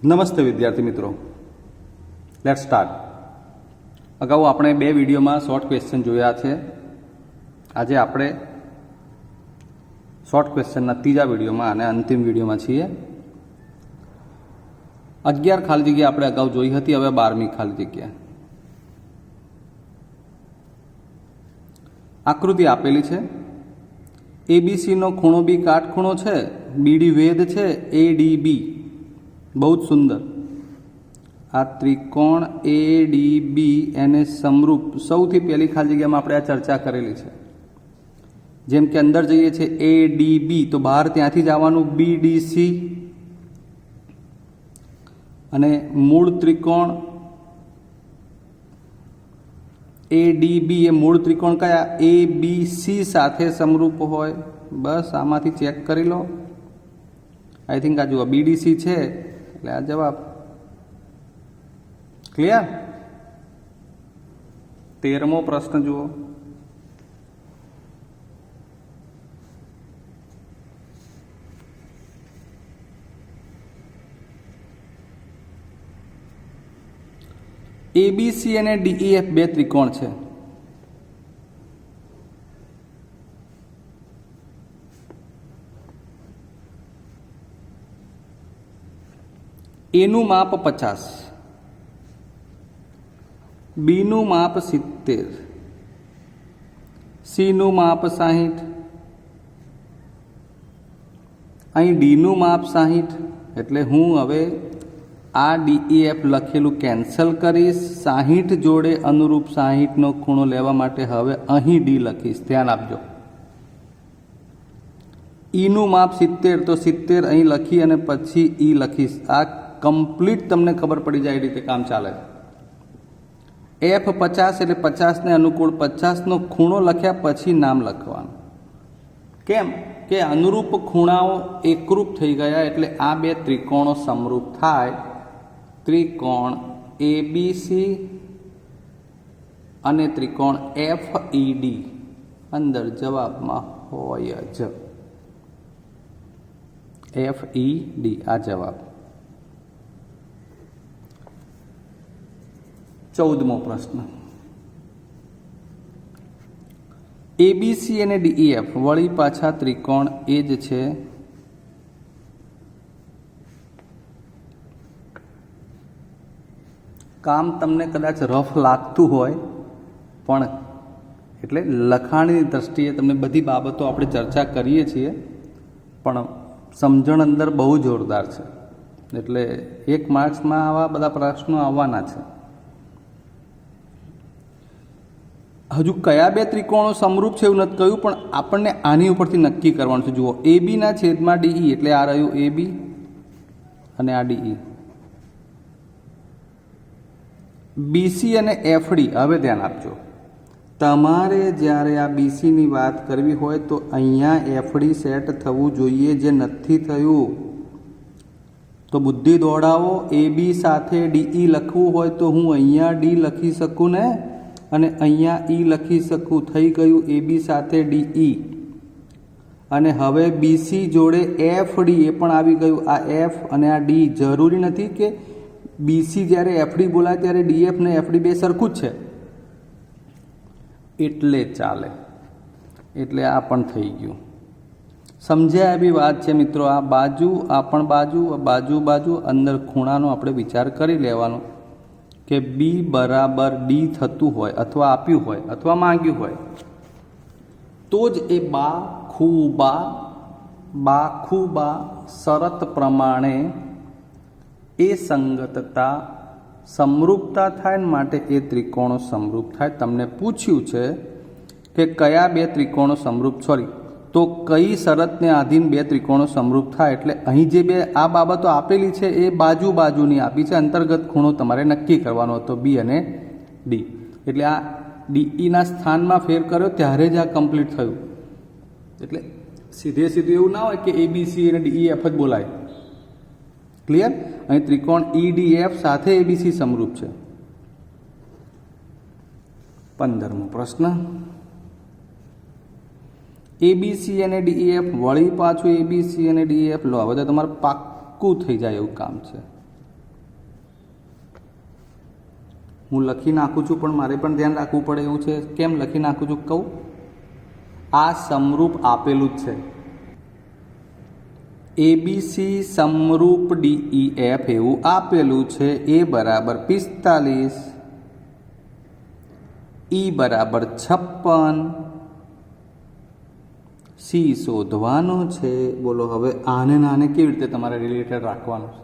નમસ્તે વિદ્યાર્થી મિત્રો, લેટ્સ સ્ટાર્ટ. અગાઉ આપણે 2 વિડીયોમાં શોર્ટ ક્વેશ્ચન જોયા છે. આજે આપણે શોર્ટ ક્વેશ્ચનના ત્રીજા વિડીયોમાં અને અંતિમ વિડીયોમાં છીએ. 11 ખાલી જગ્યા આપણે અગાઉ જોઈ હતી, હવે 12મી ખાલી જગ્યા. આકૃતિ આપેલી છે. એબીસીનો ખૂણો બી કાટખૂણો છે, બીડી વેધ છે, એડીબી. બહુ જ સુંદર. આ ત્રિકોણ એડીબી એને સમરૂપ સૌથી પહેલી ખાલી જગ્યામાં આપણે આ ચર્ચા કરેલી છે. જેમ કે અંદર જઈએ છીએ એડીબી તો બહાર ત્યાંથી જ આવવાનું બીડીસી, અને મૂળ ત્રિકોણ એડીબી એ મૂળ ત્રિકોણ કયા એબીસી સાથે સમરૂપ હોય. બસ આમાંથી ચેક કરી લો. આઈ થિંક આ જુઓ બીડીસી છે એટલે આ જવાબ. ક્લિયર? 13મો પ્રશ્ન જુઓ. એબીસી અને ડીઈએફ બે ત્રિકોણ છે. એનું માપ 50, બીનું માપ 70, સીનું માપ 60, અહીં ડીનું માપ 60. એટલે હું હવે આ ડીઈએફ લખેલું કેન્સલ કરીશ. 60 જોડે અનુરૂપ 60નો ખૂણો લેવા માટે હવે અહીં ડી લખીશ. ધ્યાન આપજો. ઈનું માપ 70 તો 70 અહીં લખી અને પછી ઈ લખીશ. આ કમ્પ્લીટ તમને ખબર પડી જાય એ રીતે કામ ચાલે. એફ 50 એટલે 50ને અનુકૂળ 50નો ખૂણો લખ્યા પછી નામ લખવાનું. કેમ કે અનુરૂપ ખૂણાઓ એકરૂપ થઈ ગયા એટલે આ બે ત્રિકોણો સમરૂપ થાય. ત્રિકોણ એબીસી અને ત્રિકોણ એફઈડી અંદર જવાબમાં હોય જ. એફઈડી આ જવાબ. 14મો પ્રશ્ન. એબીસી અને ડીઈએફ વળી પાછા ત્રિકોણ એ જ છે. કામ તમને કદાચ રફ લાગતું હોય પણ એટલે લખાણની દ્રષ્ટિએ તમને બધી બાબતો આપણે ચર્ચા કરીએ છીએ, પણ સમજણ અંદર બહુ જોરદાર છે. એટલે 1 માર્ક્સમાં આવા બધા પ્રશ્નો આવવાના છે. હજુ કયા બે ત્રિકોણો સમરૂપ છે એવું નથી કહ્યું, પણ આપણને આની ઉપરથી નક્કી કરવાનું છે. જુઓ, એબીના છેદમાં ડીઈ એટલે આ રહ્યું એબી અને આ ડીઈ. બીસી અને એફડી. હવે ધ્યાન આપજો. તમારે જ્યારે આ બીસીની વાત કરવી હોય તો અહીંયા એફડી સેટ થવું જોઈએ, જે નથી થયું. તો બુદ્ધિ દોડાવો. એબી સાથે ડીઈ લખવું હોય તો હું અહીંયા ડી લખી શકું ને, અને અહીંયા ઈ લખી શકું. થઈ ગયું એબી સાથે ડીઈ. અને હવે બીસી જોડે એફડી એ પણ આવી ગયું. આ એફ અને આ ડી. જરૂરી નથી કે બીસી જ્યારે એફડી બોલાય ત્યારે ડીએફ ને એફડી બે સરખું જ છે એટલે ચાલે. એટલે આ પણ થઈ ગયું. સમજ્યા એવી વાત છે મિત્રો. આ બાજુ, આ પણ બાજુ, બાજુ બાજુ. અંદર ખૂણાનો આપણે વિચાર કરી લેવાનો કે બી બરાબર ડી થતું હોય અથવા આપ્યું હોય અથવા માંગ્યું હોય તો જ એ બાખુબા શરત પ્રમાણે એ સંગતતા સમરૂપતા થાય ને માટે એ ત્રિકોણો સમરૂપ થાય. તમને પૂછ્યું છે કે કયા બે ત્રિકોણો સમરૂપ, તો કઈ શરતને આધીન બે ત્રિકોણો સમરૂપ થાય. એટલે અહીં જે બે આ બાબતો આપેલી છે એ બાજુ બાજુની આપી છે. અંતર્ગત ખૂણો તમારે નક્કી કરવાનો હતો બી અને ડી. એટલે આ ડીઈના સ્થાનમાં ફેર કર્યો ત્યારે જ આ કમ્પ્લીટ થયું. એટલે સીધે સીધું એવું ના હોય કે એબીસી અને ડીઈએફ જ બોલાય. ક્લિયર? અહીં ત્રિકોણ ઈડીએફ સાથે એબીસી સમરૂપ છે. 15મો પ્રશ્ન. એબીસી અને ડીઈએફ વળી પાછું એબીસી અને ડીઈએફ લો. હવે તો તમારે પાક્કું થઈ જાય એવું કામ છે. હું લખી નાખું છું પણ મારે પણ ધ્યાન રાખવું પડે એવું છે. કેમ લખી નાખું છું કહું? આ સમરૂપ આપેલું જ છે. એબીસી સમરૂપ DEF એવું આપેલું છે. A બરાબર 45, E બરાબર 56, C શોધવાનું છે. બોલો હવે આને નાને કેવી રીતે તમારે રિલેટેડ રાખવાનું છે?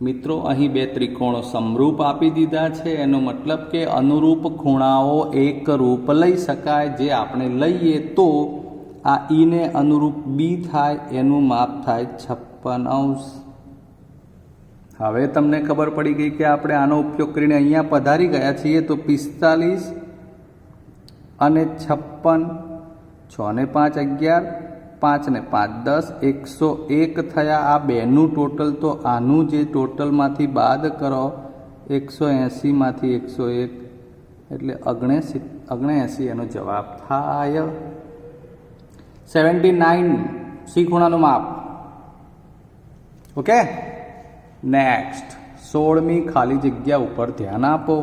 મિત્રો, અહીં બે ત્રિકોણો સમરૂપ આપી દીધા છે. એનો મતલબ કે અનુરૂપ ખૂણાઓ એક રૂપ લઈ શકાય. જે આપણે લઈએ તો આ ઈને અનુરૂપ બી થાય, એનું માપ થાય 56°. હવે તમને ખબર પડી ગઈ કે આપણે આનો ઉપયોગ કરીને અહીંયા પધારી ગયા છીએ. તો 45 અને 56, 6 ને 5 11, 5 ને 5 10, 101 થયા. આ બેનું ટોટલ, તો આનું જે ટોટલમાંથી બાદ કરો 180માંથી 101 એટલે 79 એનો જવાબ થાય. 79 સી ખૂણાનું માપ. ઓકે, નેક્સ્ટ 16મી ખાલી જગ્યા ઉપર ધ્યાન આપો.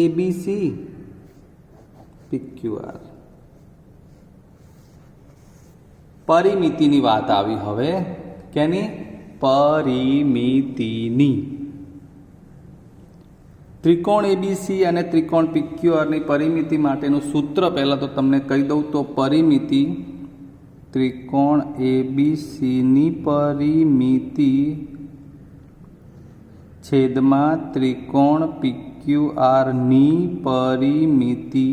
ABC PQR પરિમિતિની વાત આવી. હવે કેની? પરિમિતિની. ત્રિકોણ એબીસી અને ત્રિકોણ PQRની પરિમિતિ માટેનું સૂત્ર પહેલાં તો તમને કહી દઉં તો પરિમિતિ ત્રિકોણ એબીસીની પરિમિતિ છેદમાં ત્રિકોણ PQRની પરિમિતિ.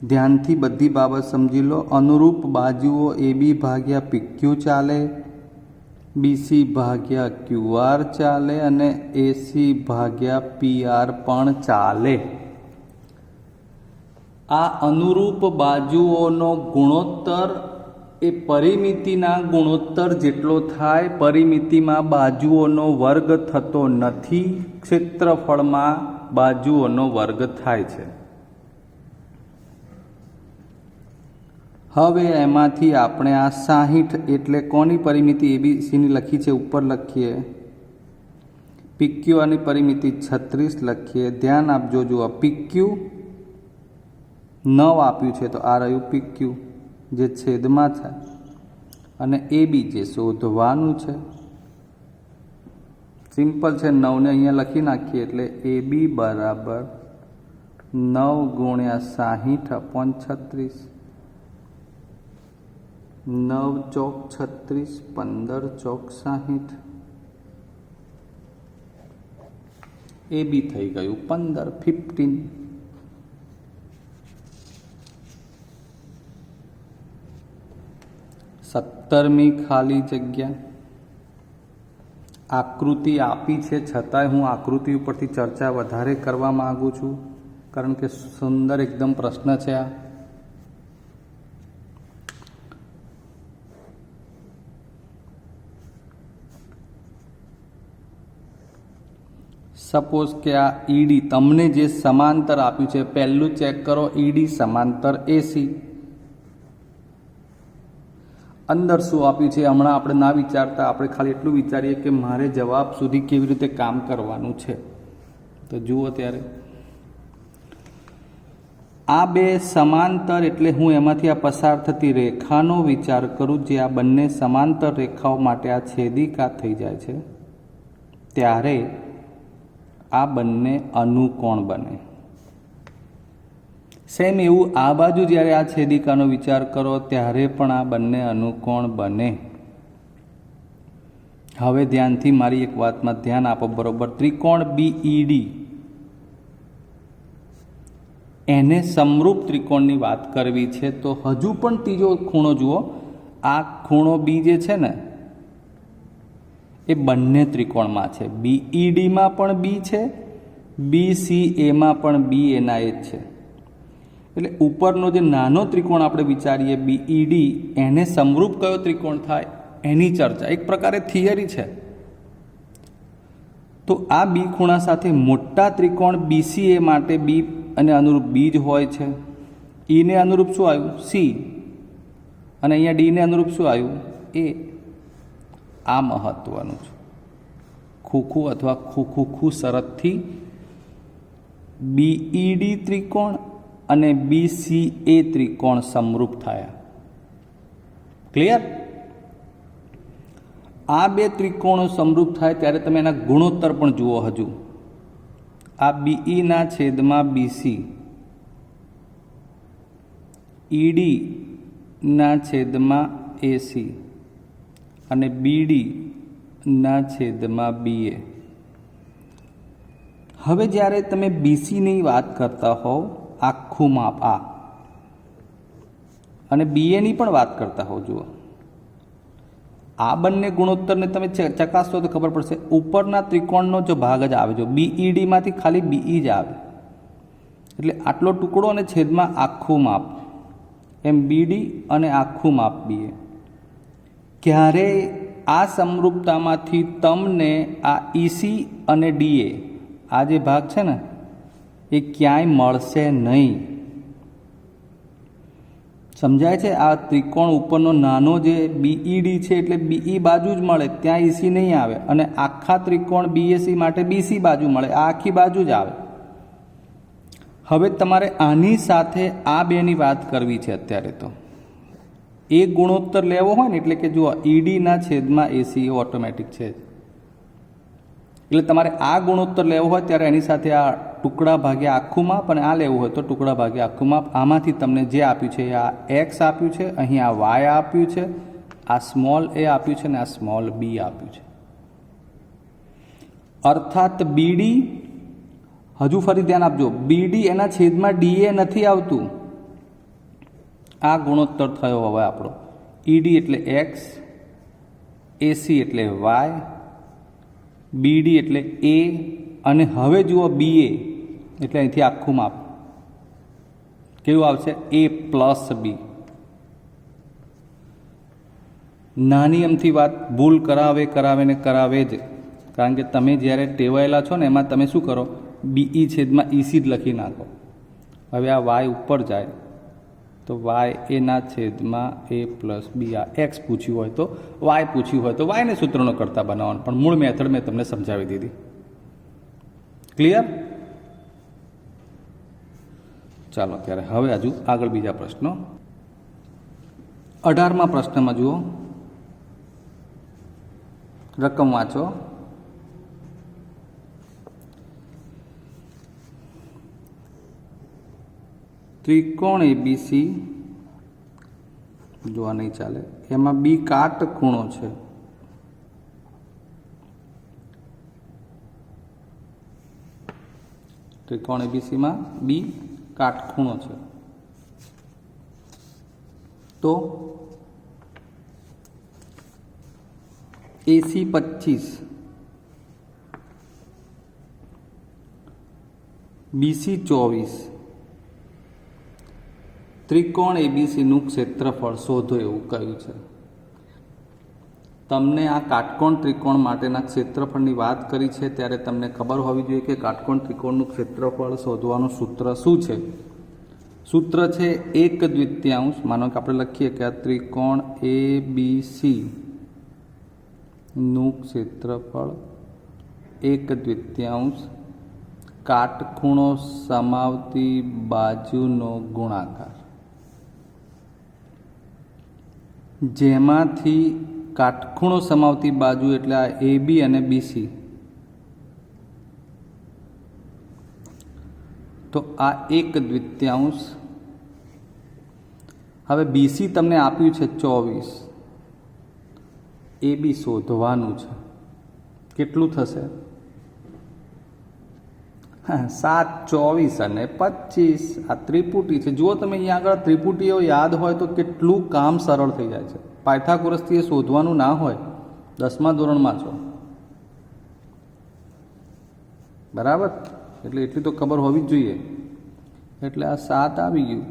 ધ્યાનથી બધી બાબત સમજી લો. અનુરૂપ બાજુઓ AB ભાગ્યા PQ ચાલે, BC ભાગ્યા QR ચાલે અને AC ભાગ્યા PR પણ ચાલે. આ અનુરૂપ બાજુઓનો ગુણોત્તર એ પરિમિતિના ગુણોત્તર જેટલો થાય. પરિમિતિમાં બાજુઓનો વર્ગ થતો નથી, ક્ષેત્રફળમાં બાજુઓનો વર્ગ થાય છે. હવે એમાંથી આપણે આ 60 એટલે કોની પરિમિતિ એબીસીની લખી છે ઉપર લખીએ. PQRની પરિમિતિ 36 લખીએ. ધ્યાન આપજો. જુઓ PQ 9 આપ્યું છે તો આ રહ્યું PQ જે છેદમાં છે અને AB જે શોધવાનું છે. સિમ્પલ છે. 9ને અહીંયા લખી નાખીએ એટલે AB બરાબર 9 ગુણ્યા 60/36. 9 ચોક 36, 15 ચોક 60. AB થઈ ગયું 15. 17મી ખાલી જગ્યા. આકૃતિ આપી છે છતાંય હું આકૃતિ ઉપરથી ચર્ચા વધારે કરવા માંગુ છું, કારણ કે સુંદર એકદમ પ્રશ્ન છે આ. સપોઝ કે આ ED તમને જે સમાંતર આપ્યું છે, પહેલું ચેક કરો. ED સમાંતર AC. અંદર શું આપ્યું છે હમણાં આપણે ના વિચારતા, આપણે ખાલી એટલું વિચારીએ કે મારે જવાબ સુધી કેવી રીતે કામ કરવાનું છે. તો જુઓ ત્યારે આ બે સમાંતર એટલે હું એમાંથી આ પસાર થતી રેખાનો વિચાર કરું. જે આ બંને સમાંતર રેખાઓ માટે આ છેદિકા થઈ જાય છે ત્યારે આ બંને અનુકોણ બને. સેમ એવું આ બાજુ જ્યારે આ છેદિકાનો વિચાર કરો ત્યારે પણ આ બંને અનુકોણ બને. હવે ધ્યાનથી મારી એક વાતમાં ધ્યાન આપો. બરોબર, ત્રિકોણ BED એને સમરૂપ ત્રિકોણની વાત કરવી છે તો હજુ પણ ત્રીજો ખૂણો જુઓ. આ ખૂણો B જે છે ને એ બંને ત્રિકોણમાં છે. BEDમાં પણ B છે, BCAમાં પણ B એના એ જ છે. એટલે ઉપરનો જે નાનો ત્રિકોણ આપણે વિચારીએ BED, એને સમરૂપ કયો ત્રિકોણ થાય એની ચર્ચા એક પ્રકારે થિયરી છે. તો આ B ખૂણા સાથે મોટા ત્રિકોણ BCA માટે B અને અનુરૂપ B જ હોય છે. E ને અનુરૂપ શું આવ્યું? C. અને અહીંયા D ને અનુરૂપ શું આવ્યું? A. આ મહત્વનું છે. ખૂખું અથવા ખૂખું શરતથી બીઈડી ત્રિકોણ અને બીસીએ ત્રિકોણ સમરૂપ થયા. ક્લિયર? આ બે ત્રિકોણો સમરૂપ થાય ત્યારે તમે એના ગુણોત્તર પણ જુઓ. હજુ આ બીઈના છેદમાં બીસી, ઈડીના છેદમાં એસી અને બીડીના છેદમાં બીએ. હવે જ્યારે તમે બીસીની વાત કરતા હોવ, આખું માપ આ, અને બીએની પણ વાત કરતા હોવ, જુઓ આ બંને ગુણોત્તરને તમે ચકાસશો તો ખબર પડશે. ઉપરના ત્રિકોણનો જો ભાગ જ આવે, જો બીઈડીમાંથી ખાલી બીઈ જ આવે, એટલે આટલો ટુકડો અને છેદમાં આખું માપ, એમ બીડી અને આખું માપ બીએ. ક્યારેય આ સમરૂપતામાંથી તમને આ ઈસી અને ડીએ, આ જે ભાગ છે ને, એ ક્યાંય મળશે નહીં. સમજાય છે? આ ત્રિકોણ ઉપરનો નાનો જે બીઈડી છે એટલે બીઈ બાજુ જ મળે, ત્યાં ઈસી નહીં આવે. અને આખા ત્રિકોણ બીએસી માટે બીસી બાજુ મળે, આ આખી બાજુ જ આવે. હવે તમારે આની સાથે આ બેની વાત કરવી છે અત્યારે. તો એ ગુણોત્તર લેવો હોય ને, એટલે કે જુઓ ઈડીના છેદમાં એસી એ ઓટોમેટિક છે, એટલે તમારે આ ગુણોત્તર લેવો હોય ત્યારે એની સાથે આ ટુકડા ભાગ્યા આખું માપ, અને આ લેવું હોય તો ટુકડા ભાગ્યા આખું માપ. આમાંથી તમને જે આપ્યું છે, આ એક્સ આપ્યું છે, અહીં આ વાય આપ્યું છે, આ સ્મોલ એ આપ્યું છે, અને આ સ્મોલ બી આપ્યું છે. અર્થાત બીડી, હજુ ફરી ધ્યાન આપજો, બીડી એના છેદમાં ડીએ નથી આવતું. આ ગુણોત્તર થયો હવે આપણો. ઈડી એટલે એક્સ, એસી એટલે વાય, બીડી એટલે એ, અને હવે જુઓ બીએ એટલે અહીંથી આખું માપ કેવું આવશે? એ પ્લસ બી. નાની અમથી વાત ભૂલ કરાવે ને કરાવે જ, કારણ કે તમે જ્યારે ટેવાયેલા છો ને એમાં તમે શું કરો? બીઈ છેદમાં ઈસી જ લખી નાખો. હવે આ વાય ઉપર જાય તો વાય એના છેદમાં એ પ્લસ બી. આ એક્સ પૂછ્યું હોય તો વાય પૂછ્યું હોય તો વાયને સૂત્રનો કરતા બનાવવાનું, પણ મૂળ મેથડ મેં તમને સમજાવી દીધી. ક્લિયર? ચાલો ત્યારે હવે હજુ આગળ બીજા પ્રશ્નો. 18મા પ્રશ્નમાં જુઓ, રકમ વાંચો. ત્રિકોણ એબીસી, જોવા નહીં ચાલે, એમાં બી કાટખૂણો છે. ત્રિકોણ એબીસીમાં બી કાટખૂણો છે. તો એસી 25, બીસી 24, ત્રિકોણ એબીસીનું ક્ષેત્રફળ શોધો એવું કહ્યું છે. તમને આ કાટકોણ ત્રિકોણ માટેના ક્ષેત્રફળની વાત કરી છે ત્યારે તમને ખબર હોવી જોઈએ કે કાટકોણ ત્રિકોણનું ક્ષેત્રફળ શોધવાનું સૂત્ર શું છે. સૂત્ર છે 1/2. માનો કે આપણે લખીએ કે આ ત્રિકોણ એ બી સી નું ક્ષેત્રફળ 1/2 કાટખૂણો સમાવતી બાજુનો ગુણાકાર, જેમાંથી કાટખૂણો સમાવતી બાજુ એટલે આ એ બી અને બીસી, તો આ 1/2. હવે બીસી તમને આપ્યું છે 24, એ બી શોધવાનું છે. કેટલું થશે? 7, 24 અને 25. આ ત્રિપુટી છે. જુઓ તમે અહીંયા આગળ ત્રિપુટીઓ યાદ હોય તો કેટલું કામ સરળ થઈ જાય છે. પાયથાગોરસથી એ શોધવાનું ના હોય. 10મા ધોરણમાં છો, બરાબર? એટલે એટલી તો ખબર હોવી જ જોઈએ. એટલે આ 7 આવી ગયું,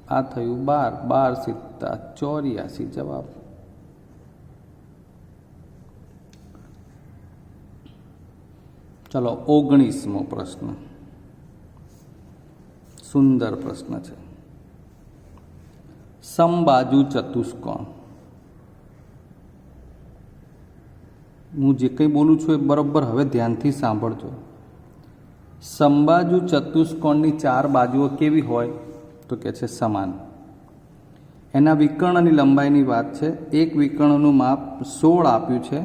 આ થયું 12, 12 × 7 = 84. જવાબ. ચલો 19મો પ્રશ્ન. સુંદર પ્રશ્ન છે. સમબાજુ ચતુષ્કોણ હું જે કંઈ બોલું છું એ બરાબર હવે ધ્યાનથી સાંભળજો. સમબાજુ ચતુષ્કોણની 4 બાજુઓ કેવી હોય તો કે છે સમાન. એના વિકર્ણની લંબાઈની વાત છે. એક વિકર્ણનું માપ 16 આપ્યું છે,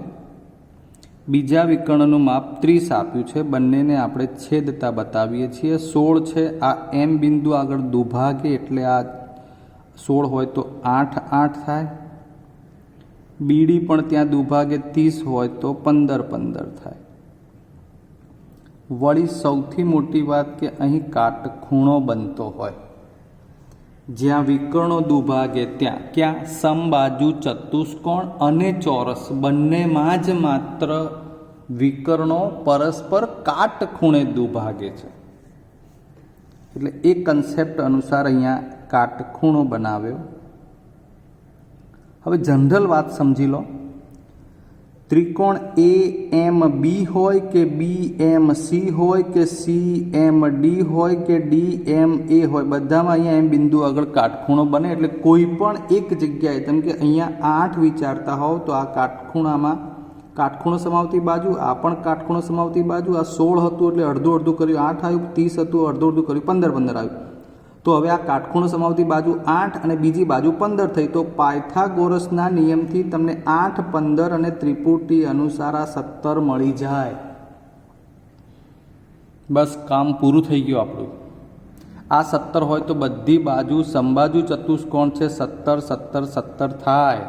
બીજા વિકર્ણનું માપ 30 આપ્યું છે. બંનેને આપણે છેદતા બતાવીએ છીએ. 16 છે, આ એમ બિંદુ આગળ દુભાગે એટલે આ 16 હોય તો 8 8 થાય. બીડી પણ ત્યાં દુભાગે 30 હોય તો 15 15 થાય. વળી સૌથી મોટી વાત કે અહીં કાટખૂણો બનતો હોય. જ્યાં વિકર્ણો દુભાગે ત્યાં ક્યાં સમબાજુ ચતુષ્કોણ અને ચોરસ બંનેમાં જ માત્ર વિકર્ણો પરસ્પર કાટખૂણે દુભાગે છે. એટલે એ કન્સેપ્ટ અનુસાર અહીંયા કાટખૂણો બનાવ્યો. હવે જનરલ વાત સમજી લો. ત્રિકોણ AMB હોય કે BMC હોય કે CMD હોય કે DMA હોય, બધામાં અહીંયા એમ બિંદુ આગળ કાટખૂણો બને. એટલે કોઈ પણ એક જગ્યાએ, જેમ કે અહીંયા 8 વિચારતા હોવ તો આ કાટખૂણામાં કાટખૂણો સમાવતી બાજુ, આ પણ કાટખૂણો સમાવતી બાજુ. આ 16 હતું એટલે અડધું અડધું કર્યું 8 આવ્યું, 30 હતું અડધું અડધું કર્યું 15 15 આવ્યું. તો હવે આ કાટખૂણો સમાવતી બાજુ 8 અને બીજી બાજુ 15 થઈ. તો પાયથાગોરસના નિયમથી તમને 8 15 અને ત્રિપુટી અનુસાર આ 17 મળી જાય. બસ કામ પૂરું થઈ ગયું આપણું. આ 17 હોય તો બધી બાજુ સમબાજુ ચતુષ્કોણ છે, 17 17 17 થાય.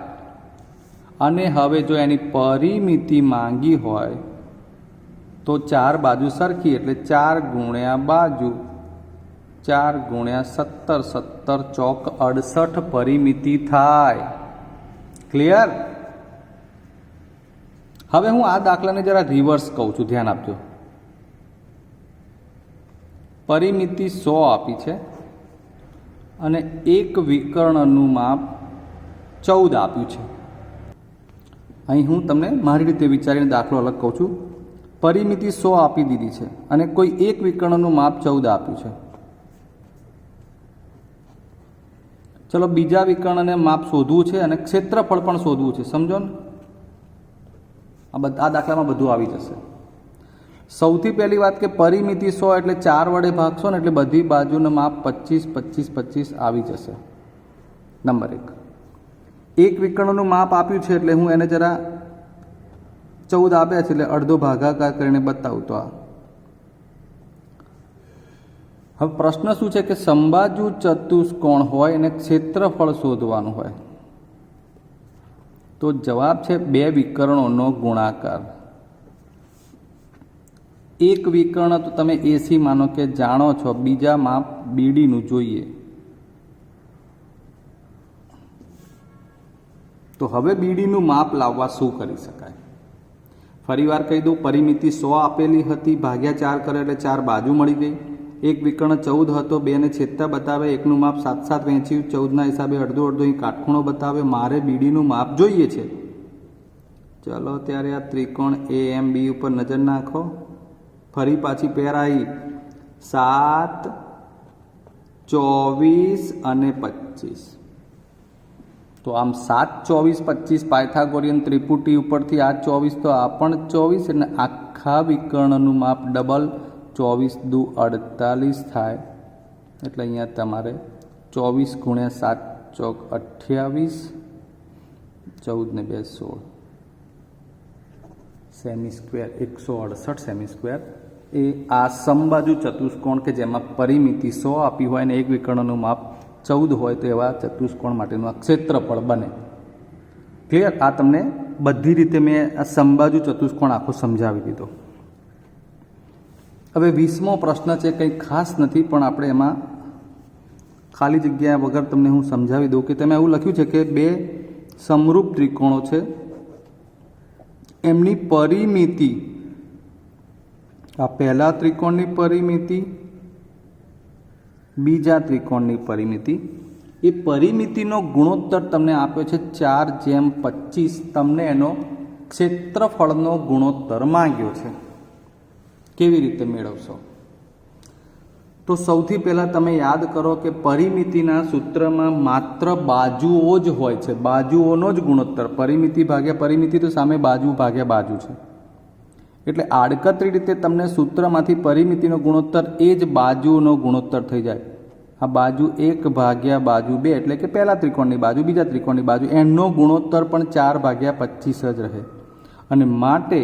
અને હવે જો એની પરિમિતિ માંગી હોય તો 4 બાજુ સરખી એટલે 4 ગુણ્યા બાજુ, 4 ગુણ્યા 17 17 ચોક 68 પરિમિતિ થાય. ક્લિયર? હવે હું આ દાખલાને જરા રિવર્સ કહું છું, ધ્યાન આપજો. પરિમિતિ 100 આપી છે અને એક વિકર્ણનું માપ 14 આપ્યું છે. અહીં હું તમને મારી રીતે વિચારીને દાખલો અલગ કહું છું. પરિમિતિ 100 આપી દીધી છે અને કોઈ એક વિકર્ણનું માપ 14 આપ્યું છે. ચલો બીજા વિકર્ણને માપ શોધવું છે અને ક્ષેત્રફળ પણ શોધવું છે. સમજો ને, આ દાખલામાં બધું આવી જશે. સૌથી પહેલી વાત કે પરિમિતિ 100 એટલે 4 વડે ભાગશો ને એટલે બધી બાજુનું માપ 25 25 25 આવી જશે. નંબર 1. એક વિકર્ણનું માપ આપ્યું છે એટલે હું એને જરા 14 આપ્યા છે એટલે અડધો ભાગાકાર કરીને બતાવું. તો આ હવે પ્રશ્ન શું છે કે સમબાજુ ચતુષ્કોણ હોય અને ક્ષેત્રફળ શોધવાનું હોય. તો જવાબ છે 2 વિકર્ણોનો ગુણાકાર. એક વિકર્ણ તો તમે AC માનો કે જાણો છો, બીજા માપ BD નું જોઈએ. તો હવે BD નું માપ લાવવા શું કરી શકાય? ફરીવાર કહી દઉં, પરિમિતિ 100 આપેલી હતી, ભાગ્યા 4 કરે એટલે 4 બાજુ મળી ગઈ. એક વિકર્ણ 14 હતો, 2 ને છેદતા બતાવે, એકનું માપ 7 7 વહેંચ્યું, 14ના હિસાબે અડધો અડધો અહીં કાટખૂણો બતાવે. મારે BD નું માપ જોઈએ છે. ચલો ત્યારે આ ત્રિકોણ AMB ઉપર નજર નાખો. ફરી પાછી પેર આવી 7 24 અને 25. તો આમ 7 24 25 પાયથાગોરિયન ત્રિપુટી ઉપરથી આ 24 તો આ પણ 24 એટલે આખા વિકર્ણનું માપ ડબલ 24 દુ 48 થાય. એટલે અહીંયા તમારે 24 ગુણ્યા 7 ચોક 28, 14 ને 2 16 સેમી સ્ક્વેર 168 સેમી સ્ક્વેર. એ આ સમબાજુ ચતુષ્કોણ કે જેમાં પરિમિતિ 100 આપી હોય અને એક વિકર્ણનું માપ 14 હોય તો એવા ચતુષ્કોણ માટેનું આ ક્ષેત્રફળ બને. ક્લિયર? આ તમને બધી રીતે મેં આ સમબાજુ ચતુષ્કોણ આખો સમજાવી દીધો. હવે 20મો પ્રશ્ન છે, કંઈ ખાસ નથી પણ આપણે એમાં ખાલી જગ્યા વગર તમને હું સમજાવી દઉં કે તમે એવું લખ્યું છે કે 2 સમરૂપ ત્રિકોણો છે, એમની પરિમિતિ, આ પહેલા ત્રિકોણની પરિમિતિ, બીજા ત્રિકોણની પરિમિતિ, એ પરિમિતિનો ગુણોત્તર તમને આપ્યો છે 4:25. તમને એનો તો સૌથી પહેલાં તમે યાદ કરો કે પરિમિતિના સૂત્રમાં માત્ર બાજુઓ જ હોય છે, બાજુઓનો જ ગુણોત્તર. પરિમિતિ ભાગ્યા પરિમિતિ તો સામે બાજુ ભાગ્યા બાજુ છે. એટલે આડકતરી રીતે તમને સૂત્રમાંથી પરિમિતિનો ગુણોત્તર એ જ બાજુનો ગુણોત્તર થઈ જાય. આ બાજુ 1 ભાગ્યા બાજુ 2 એટલે કે પહેલા ત્રિકોણની બાજુ બીજા ત્રિકોણની બાજુ, એનો ગુણોત્તર પણ 4/25 જ રહે. અને માટે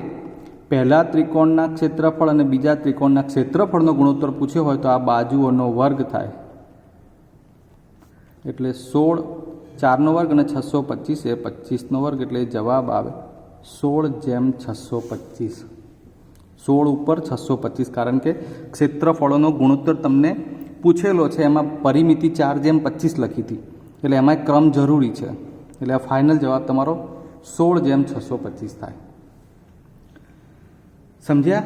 પહેલા ત્રિકોણના ક્ષેત્રફળ અને બીજા ત્રિકોણના ક્ષેત્રફળનો ગુણોત્તર પૂછ્યો હોય તો આ બાજુઓનો વર્ગ થાય. એટલે 16 4નો વર્ગ અને 625 એ 25નો વર્ગ, એટલે જવાબ આવે 16/625. 16 ઉપર 625, કારણ કે ક્ષેત્રફળોનો ગુણોત્તર તમને પૂછેલો છે. એમાં પરિમિતિ 4/25 લખી હતી, એટલે એમાં ક્રમ જરૂરી છે. એટલે આ ફાઇનલ જવાબ તમારો 16/625 થાય. સમજ્યા?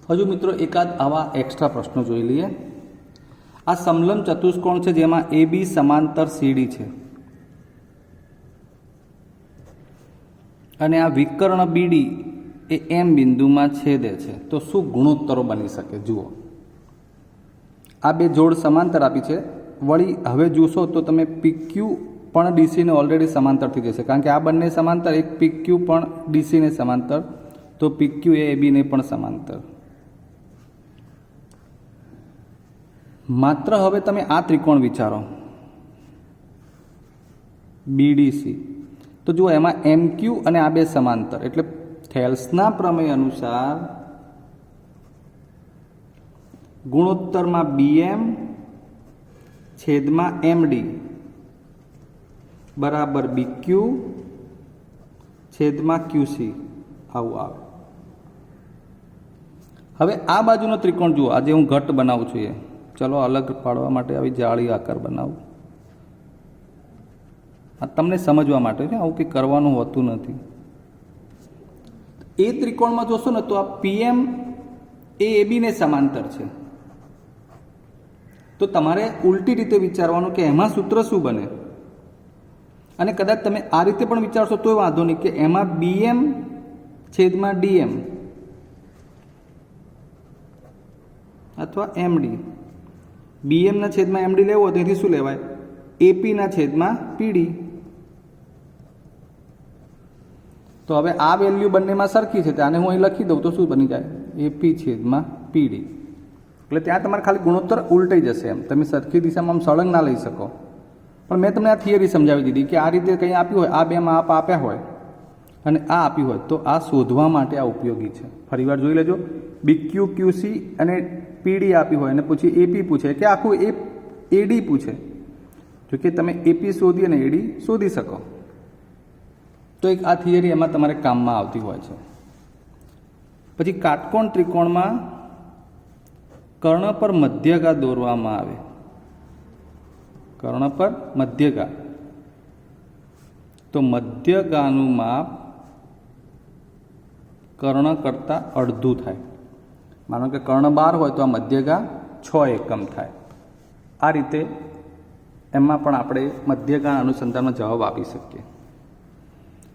હજુ મિત્રો એકાદ આવા એક્સ્ટ્રા પ્રશ્નો જોઈ લઈએ. આ સમલંબ ચતુષ્કોણ છે જેમાં AB સમાંતર CD છે અને આ વિકર્ણ BD એ M બિંદુમાં છેદે છે, તો શું ગુણોત્તરો બની શકે? જુઓ, આ બે જોડ સમાંતર આપી છે. વળી હવે જોશો તો તમે PQ પણ ડીસીને ઓલરેડી સમાંતર થઈ જશે, કારણ કે આ બંને સમાંતર, એક PQ પણ ડીસીને સમાંતર, તો PQ એ ABને પણ સમાંતર. માત્ર હવે તમે આ ત્રિકોણ વિચારો BDC, તો જુઓ એમાં MQ અને આ બે સમાંતર, એટલે થેલ્સના પ્રમેય અનુસાર ગુણોત્તરમાં BM છેદમાં MD બરાબર BQ છેદમાં QC આવું આવે. હવે આ બાજુનો ત્રિકોણ જુઓ, આજે હું ઘટ બનાવું છું. એ ચલો અલગ પાડવા માટે આવી જાળી આકાર બનાવું. આ તમને સમજવા માટે છે, આવું કંઈ કરવાનું હોતું નથી. એ ત્રિકોણમાં જોશો ને તો આ PM એ ABને સમાંતર છે. તો તમારે ઉલટી રીતે વિચારવાનું કે એમાં સૂત્ર શું બને. અને કદાચ તમે આ રીતે પણ વિચારશો તોય વાંધો નહીં, કે એમાં BM છેદમાં DM અથવા MD. BMના છેદમાં MD લેવો હોય તેથી શું લેવાય? APના છેદમાં PD. તો હવે આ વેલ્યુ બંનેમાં સરખી છે, આને હું અહીં લખી દઉં તો શું બની જાય? AP છેદમાં PD. એટલે ત્યાં તમારે ખાલી ગુણોત્તર ઉલટાઈ જશે. એમ તમે સરખી દિશામાં આમ સળંગ ના લઈ શકો. પણ મેં તમને આ થિયરી સમજાવી દીધી કે આ રીતે કંઈ આપ્યું હોય, આ બે માપ આપ્યા હોય અને આ આપ્યું હોય, તો આ શોધવા માટે આ ઉપયોગી છે. ફરીવાર જોઈ લેજો. BQ QC અને PD આપ્યું હોય અને પછી AP પૂછે કે આખું AD પૂછે, જો કે તમે AP શોધી અને AD શોધી શકો. તો એક આ થિયરી એમાં તમારે કામમાં આવતી હોય છે. પછી કાટકોણ ત્રિકોણમાં કર્ણ પર મધ્યગા દોરવામાં આવે. કર્ણ પર મધ્યગા, તો મધ્યગાનું માપ કર્ણ કરતાં અડધું થાય. માનો કે કર્ણ 12 હોય તો આ મધ્યગા 6 એકમ થાય. આ રીતે એમાં પણ આપણે મધ્યગા અનુસંધાનનો જવાબ આપી શકીએ.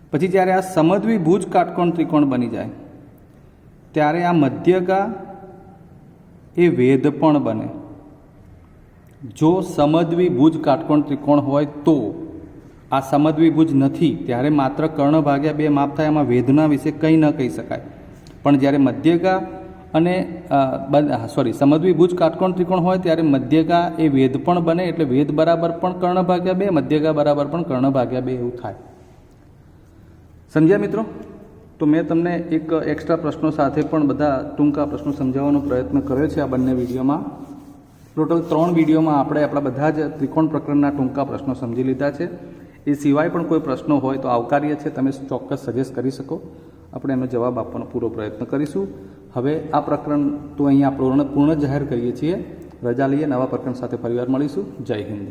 પછી જ્યારે આ સમદ્વિભુજ કાટકોણ ત્રિકોણ બની જાય ત્યારે આ મધ્યગા એ વેધ પણ બને. જો સમદ્વિભુજ કાટકોણ ત્રિકોણ હોય તો, આ સમદ્વિભુજ નથી ત્યારે માત્ર કર્ણ ભાગ્યા 2 માપ થાય, એમાં વેધના વિશે કંઈ ન કહી શકાય. પણ જ્યારે મધ્યગા અને સમદ્વિભુજ કાટકોણ ત્રિકોણ હોય ત્યારે મધ્યગા એ વેધ પણ બને, એટલે વેધ બરાબર પણ કર્ણ ભાગ્યા 2, મધ્યગા બરાબર પણ કર્ણ ભાગ્યા 2 એવું થાય. સમજ્યા મિત્રો? તો મેં તમને એક એક્સ્ટ્રા પ્રશ્નો સાથે પણ બધા ટૂંકા પ્રશ્નો સમજાવવાનો પ્રયત્ન કર્યો છે આ બંને વિડીયોમાં. ટોટલ 3 વિડીયોમાં આપણે આપણા બધા જ ત્રિકોણ પ્રકરણના ટૂંકા પ્રશ્નો સમજી લીધા છે. એ સિવાય પણ કોઈ પ્રશ્નો હોય તો આવકાર્ય છે, તમે ચોક્કસ સજેસ્ટ કરી શકો. આપણે એનો જવાબ આપવાનો પૂરો પ્રયત્ન કરીશું. હવે આ પ્રકરણ તો અહીંયા પૂર્ણ જાહેર કરીએ છીએ. રજા લઈએ, નવા પ્રકરણ સાથે ફરીવાર મળીશું. જય હિન્દ.